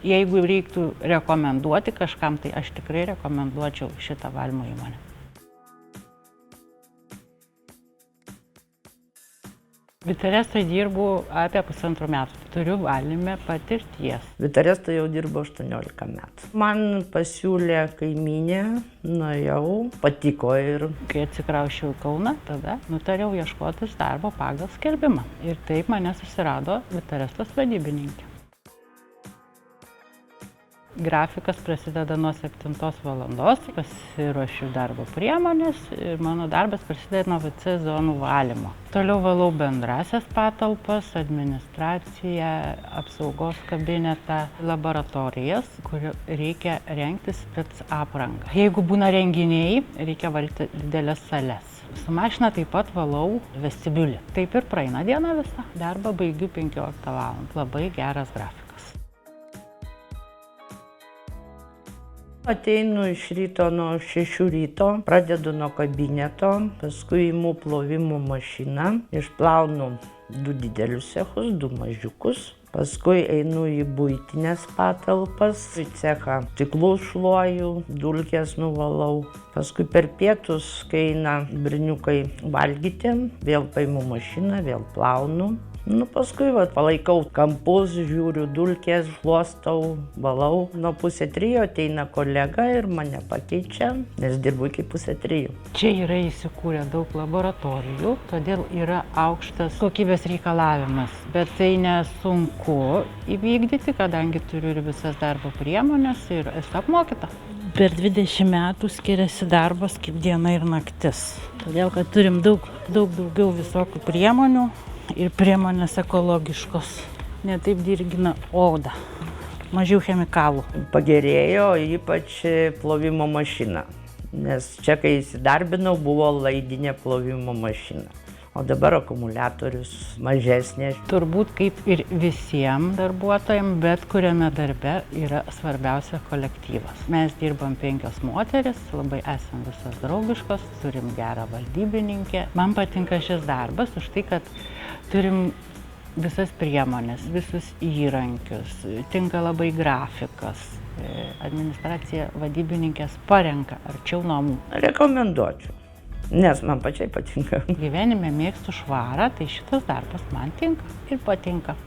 Jeigu reiktų rekomenduoti kažkam, tai aš tikrai rekomenduočiau šitą valymo įmonę. Vitarestoje dirbu apie 1,5 metų. Turiu valyme patirties. Vitarestoje jau dirbu 18 metų. Man pasiūlė kaimynė, nuėjau, patiko ir... Kai atsikrausčiau į Kauną, tada nutariau ieškotis darbo pagal skelbimą. Ir taip mane susirado Vitarestos vadybininkė. Grafikas prasideda nuo 7 valandos, pasiruošiu darbo priemonės ir mano darbas prasideda nuo WC zonų valymo. Toliau valau bendrasias patalpas, administraciją, apsaugos kabinetą, laboratorijas, kur reikia rengtis spec aprangą. Jeigu būna renginiai, reikia valyti didelės sales. Su mašina taip pat valau vestibiulį. Taip ir praeina diena visa. Darbą baigiu 15 valandą. Labai geras grafikas. Ateinu iš ryto nuo 6 ryto, pradedu nuo kabineto, paskui imu plovimo mašiną, išplaunu 2 didelius cechus, 2 mažiukus, paskui einu į buitinės patalpas, į cechą stiklus šluoju, dulkes nuvalau, paskui per pietus, kai eina berniukai valgyti, vėl paimu mašiną, vėl plaunu. Paskui palaikau kampus, žiūriu dulkės, šluostau, valau. Nuo 2:30 ateina kolega ir mane pakeičia, nes dirbu iki 2:30. Čia yra įsikūrę daug laboratorijų, todėl yra aukštas kokybės reikalavimas. Bet tai nesunku įvykdyti, kadangi turiu ir visas darbo priemonės ir esu apmokyta. Per 20 metų skiriasi darbas kaip diena ir naktis. Todėl, kad turim daug daugiau visokių priemonių. Ir priemonės ekologiškos, ne taip dirgina odą, mažiau chemikalų. Pagerėjo ypač plovimo mašina, nes čia, kai įsidarbinau, buvo laidinė plovimo mašina, o dabar akumuliatorius mažesnė. Turbūt kaip ir visiems darbuotojams, bet kuriame darbe yra svarbiausia kolektyvas. Mes dirbam 5 moteris, labai esam visas draugiškos, turim gerą valdybininkę. Man patinka šis darbas už tai, kad turim visas priemonės, visus įrankius, tinka labai grafikas. Administracija vadybininkės parenka arčiau namų. Rekomenduočiau, nes man pačiai patinka. Gyvenime mėgstu švarą, tai šitas darbas man tinka ir patinka.